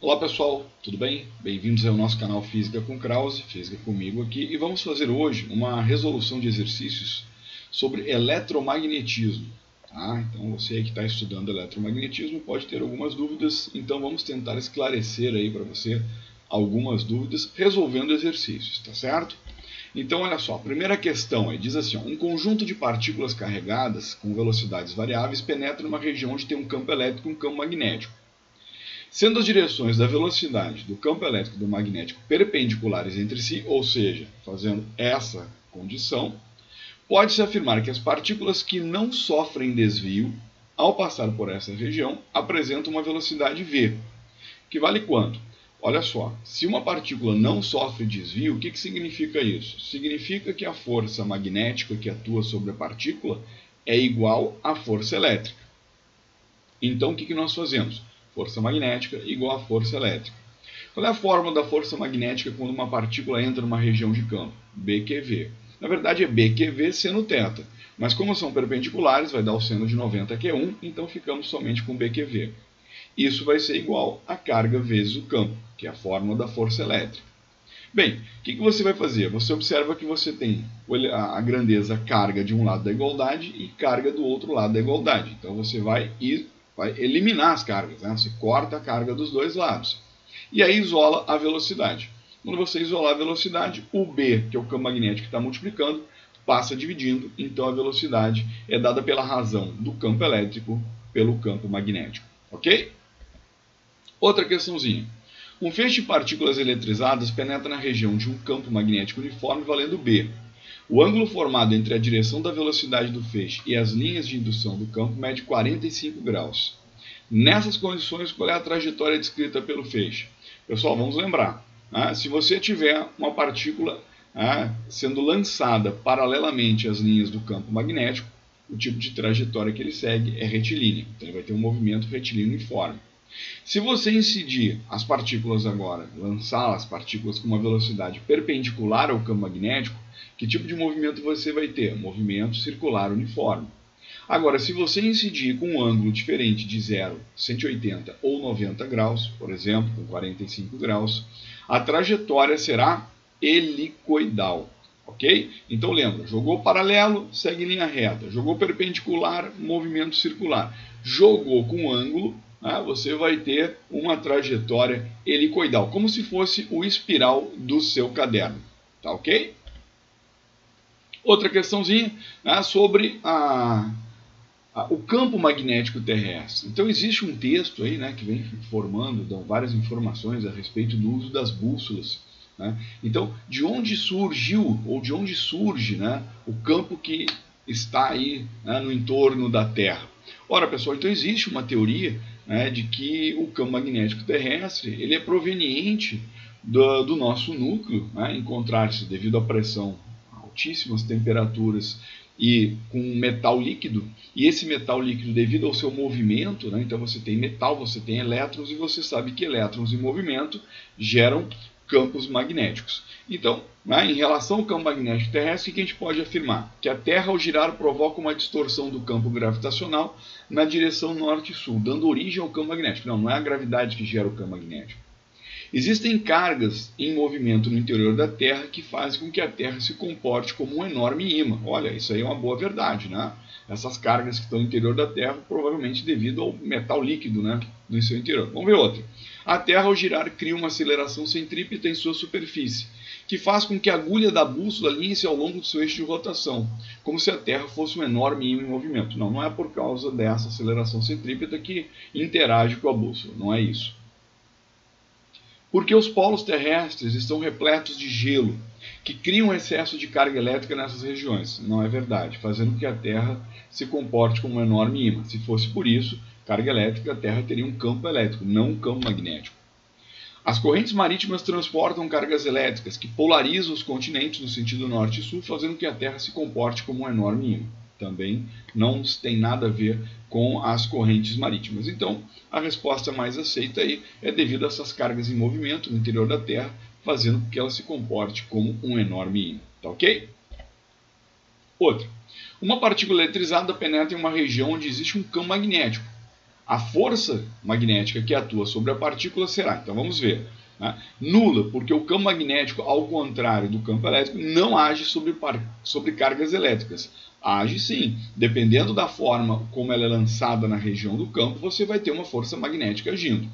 Olá pessoal, tudo bem? Bem-vindos ao nosso canal Física com Krause, Física comigo aqui, e vamos fazer hoje uma resolução de exercícios sobre eletromagnetismo. Tá? Então você que está estudando eletromagnetismo pode ter algumas dúvidas, então vamos tentar esclarecer aí para você algumas dúvidas resolvendo exercícios, tá certo? Então olha só, a primeira questão aí diz assim, ó, um conjunto de partículas carregadas com velocidades variáveis penetra numa região onde tem um campo elétrico e um campo magnético. Sendo as direções da velocidade do campo elétrico e do magnético perpendiculares entre si, ou seja, fazendo essa condição, pode-se afirmar que as partículas que não sofrem desvio, ao passar por essa região, apresentam uma velocidade v, que vale quanto? Olha só, se uma partícula não sofre desvio, o que significa isso? Significa que a força magnética que atua sobre a partícula é igual à força elétrica. Então, o que nós fazemos? Força magnética igual a força elétrica. Qual é a fórmula da força magnética quando uma partícula entra numa região de campo? BQV. Na verdade é BQV seno θ, mas como são perpendiculares, vai dar o seno de 90 que é 1, então ficamos somente com BQV. Isso vai ser igual a carga vezes o campo, que é a fórmula da força elétrica. Bem, o que você vai fazer? Você observa que você tem a grandeza carga de um lado da igualdade e carga do outro lado da igualdade. Então você vai eliminar as cargas, né? Você corta a carga dos dois lados. E aí isola a velocidade. Quando você isolar a velocidade, o B, que é o campo magnético que está multiplicando, passa dividindo, então a velocidade é dada pela razão do campo elétrico pelo campo magnético. Ok? Outra questãozinha. Um feixe de partículas eletrizadas penetra na região de um campo magnético uniforme valendo B. O ângulo formado entre a direção da velocidade do feixe e as linhas de indução do campo mede 45 graus. Nessas condições, qual é a trajetória descrita pelo feixe? Pessoal, vamos lembrar. Se você tiver uma partícula sendo lançada paralelamente às linhas do campo magnético, o tipo de trajetória que ele segue é retilínea. Então ele vai ter um movimento retilíneo uniforme. Se você incidir as partículas agora, lançar as partículas com uma velocidade perpendicular ao campo magnético, que tipo de movimento você vai ter? Movimento circular uniforme. Agora, se você incidir com um ângulo diferente de 0, 180 ou 90 graus, por exemplo, com 45 graus, a trajetória será helicoidal. Ok? Então lembra, jogou paralelo, segue linha reta. Jogou perpendicular, movimento circular. Jogou com ângulo, você vai ter uma trajetória helicoidal, como se fosse o espiral do seu caderno. Tá ok? Outra questãozinha sobre o campo magnético terrestre. Então existe um texto aí, que vem informando, dão várias informações a respeito do uso das bússolas. Então, de onde surgiu, ou de onde surge o campo que está aí no entorno da Terra? Ora, pessoal, então existe uma teoria de que o campo magnético terrestre ele é proveniente do nosso núcleo, encontrar-se devido à pressão, altíssimas temperaturas e com metal líquido, e esse metal líquido devido ao seu movimento, então você tem metal, você tem elétrons, e você sabe que elétrons em movimento geram campos magnéticos. Então, em relação ao campo magnético terrestre, o que a gente pode afirmar? Que a Terra, ao girar, provoca uma distorção do campo gravitacional na direção norte-sul, dando origem ao campo magnético. Não é a gravidade que gera o campo magnético. Existem cargas em movimento no interior da Terra que fazem com que a Terra se comporte como um enorme imã. Olha, isso aí é uma boa verdade, Essas cargas que estão no interior da Terra, provavelmente devido ao metal líquido, no seu interior. Vamos ver outra. A Terra, ao girar, cria uma aceleração centrípeta em sua superfície, que faz com que a agulha da bússola alinhe-se ao longo do seu eixo de rotação, como se a Terra fosse um enorme imã em movimento. Não é por causa dessa aceleração centrípeta que interage com a bússola, não é isso. Porque os polos terrestres estão repletos de gelo, que cria um excesso de carga elétrica nessas regiões. Não é verdade, fazendo com que a Terra se comporte como um enorme imã. Se fosse por isso, carga elétrica, a Terra teria um campo elétrico, não um campo magnético. As correntes marítimas transportam cargas elétricas que polarizam os continentes no sentido norte e sul, fazendo com que a Terra se comporte como um enorme imã. Também não tem nada a ver com as correntes marítimas. Então, a resposta mais aceita aí é devido a essas cargas em movimento no interior da Terra, fazendo com que ela se comporte como um enorme imã. Tá ok? Outra. Uma partícula eletrizada penetra em uma região onde existe um campo magnético. a força magnética que atua sobre a partícula será, então vamos ver, né? Nula, porque o campo magnético, ao contrário do campo elétrico, não age sobre cargas elétricas. Age sim, dependendo da forma como ela é lançada na região do campo, você vai ter uma força magnética agindo.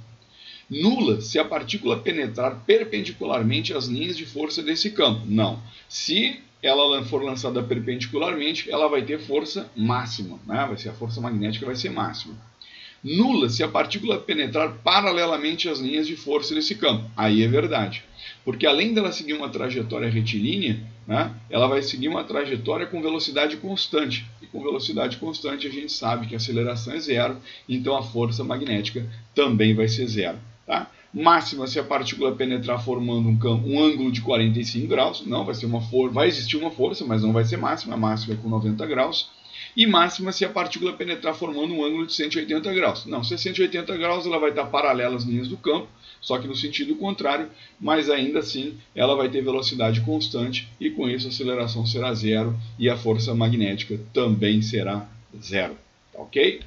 Nula, se a partícula penetrar perpendicularmente às linhas de força desse campo. Não. Se ela for lançada perpendicularmente, ela vai ter força máxima, né? A força magnética vai ser máxima. Nula, se a partícula penetrar paralelamente às linhas de força desse campo. Aí é verdade. Porque além dela seguir uma trajetória retilínea, né, ela vai seguir uma trajetória com velocidade constante. E com velocidade constante a gente sabe que a aceleração é zero, então a força magnética também vai ser zero. Tá? Máxima, se a partícula penetrar formando um ângulo de 45 graus. Não, vai existir uma força, mas não vai ser máxima. A máxima é com 90 graus. E máxima se a partícula penetrar formando um ângulo de 180 graus. Não, se é 180 graus, ela vai estar paralela às linhas do campo, só que no sentido contrário, mas ainda assim ela vai ter velocidade constante e com isso a aceleração será zero e a força magnética também será zero. Tá ok?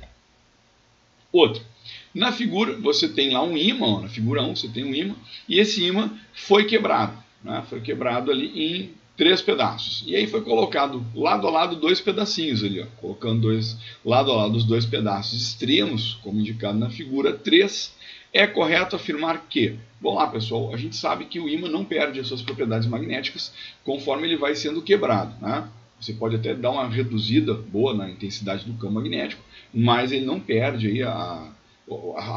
Outro. Na figura você tem lá um ímã, na figura 1 você tem um ímã, e esse ímã foi quebrado. Né? Foi quebrado ali em 3 pedaços. E aí foi colocado lado a lado 2 pedacinhos ali, ó, colocando lado a lado os 2 pedaços extremos, como indicado na figura 3. É correto afirmar que, bom lá pessoal, a gente sabe que o ímã não perde as suas propriedades magnéticas conforme ele vai sendo quebrado. Né? Você pode até dar uma reduzida boa na intensidade do campo magnético, mas ele não perde aí a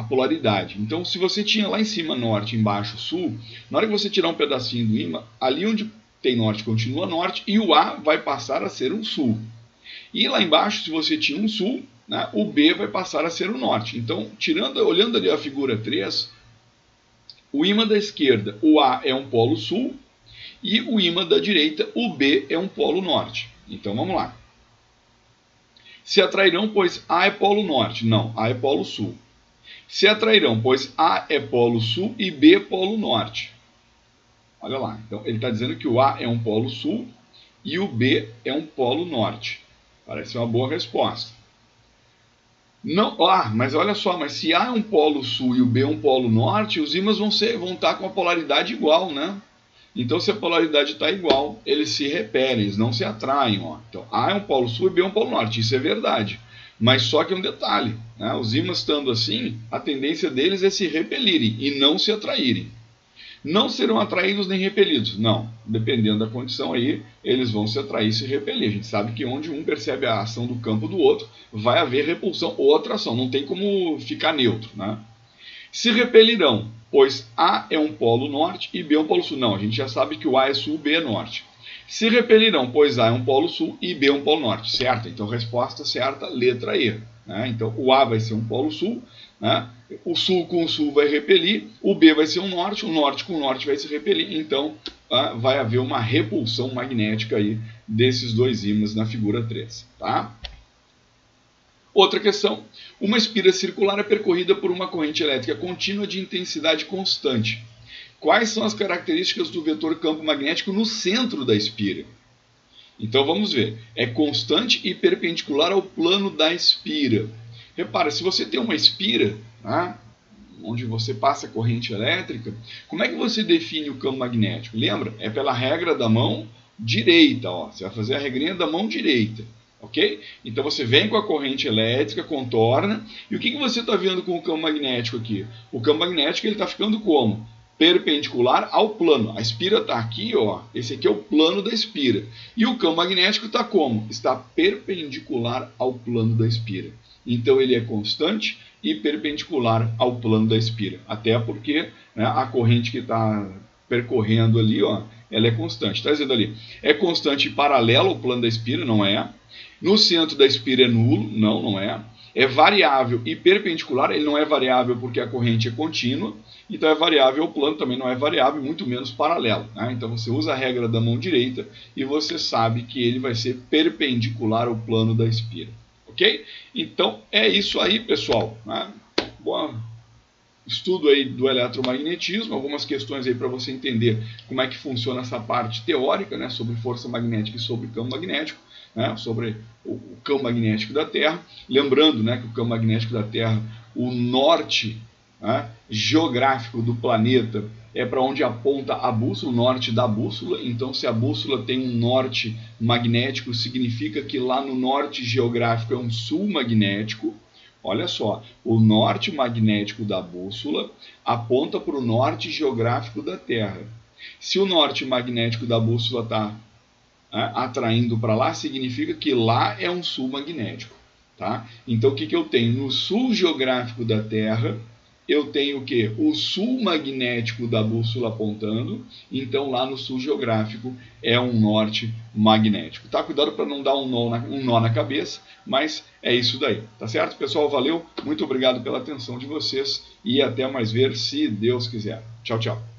polaridade. Então, se você tinha lá em cima norte, embaixo sul, na hora que você tirar um pedacinho do ímã, ali onde tem norte continua norte e o A vai passar a ser um sul. E lá embaixo, se você tinha um sul, né, o B vai passar a ser o norte. Então, olhando ali a figura 3, o ímã da esquerda, o A é um polo sul, e o ímã da direita, o B é um polo norte. Então, vamos lá. Se atrairão, pois A é polo norte. Não, A é polo sul. Se atrairão, pois A é polo sul e B é polo norte. Olha lá, então ele está dizendo que o A é um polo sul e o B é um polo norte. Parece uma boa resposta. Não, mas olha só, mas se A é um polo sul e o B é um polo norte, os ímãs vão estar com a polaridade igual, né? Então, se a polaridade está igual, eles se repelem, eles não se atraem. Ó. Então, A é um polo sul e B é um polo norte, isso é verdade. Mas só que é um detalhe, né? Os ímãs estando assim, a tendência deles é se repelirem e não se atraírem. Não serão atraídos nem repelidos. Não, dependendo da condição aí, eles vão se atrair e se repelir. A gente sabe que onde um percebe a ação do campo do outro, vai haver repulsão ou atração. Não tem como ficar neutro. Né? Se repelirão, pois A é um polo norte e B é um polo sul. Não, a gente já sabe que o A é sul, B é norte. Se repelirão, pois A é um polo sul e B é um polo norte. Certo? Então, resposta certa, letra E. Né? Então, o A vai ser um polo sul, né? O sul com o sul vai repelir, o B vai ser um norte, o norte com o norte vai se repelir. Então, vai haver uma repulsão magnética aí desses dois ímãs na figura 3. Tá? Outra questão. Uma espira circular é percorrida por uma corrente elétrica contínua de intensidade constante. Quais são as características do vetor campo magnético no centro da espira? Então vamos ver. É constante e perpendicular ao plano da espira. Repara, se você tem uma espira, tá, onde você passa corrente elétrica, como é que você define o campo magnético? Lembra? É pela regra da mão direita. Ó. Você vai fazer a regrinha da mão direita. Ok? Então você vem com a corrente elétrica, contorna. E o que você está vendo com o campo magnético aqui? O campo magnético está ficando como? Perpendicular ao plano. A espira está aqui, ó. Esse aqui é o plano da espira. E o campo magnético está como? Está perpendicular ao plano da espira. Então ele é constante e perpendicular ao plano da espira. Até porque, né, a corrente que está percorrendo ali, ó, ela é constante. Está dizendo ali, é constante e paralelo ao plano da espira, não é. No centro da espira é nulo, não é. É variável e perpendicular, ele não é variável porque a corrente é contínua. Então é variável ao plano, também não é variável, muito menos paralelo. Né? Então você usa a regra da mão direita e você sabe que ele vai ser perpendicular ao plano da espira. Ok? Então é isso aí, pessoal. Né? Bom estudo aí do eletromagnetismo, algumas questões aí para você entender como é que funciona essa parte teórica, né, sobre força magnética e sobre campo magnético. né, sobre o campo magnético da Terra. Lembrando, né, que o campo magnético da Terra, o norte, né, geográfico do planeta é para onde aponta a bússola, o norte da bússola. Então, se a bússola tem um norte magnético, significa que lá no norte geográfico é um sul magnético. Olha só, o norte magnético da bússola aponta para o norte geográfico da Terra. Se o norte magnético da bússola está atraindo para lá, significa que lá é um sul magnético. Tá? Então, o que eu tenho? No sul geográfico da Terra, eu tenho o quê? O sul magnético da bússola apontando, então lá no sul geográfico é um norte magnético. Tá? Cuidado para não dar um nó na cabeça, mas é isso daí. Tá certo, pessoal? Valeu, muito obrigado pela atenção de vocês e até mais ver, se Deus quiser. Tchau, tchau.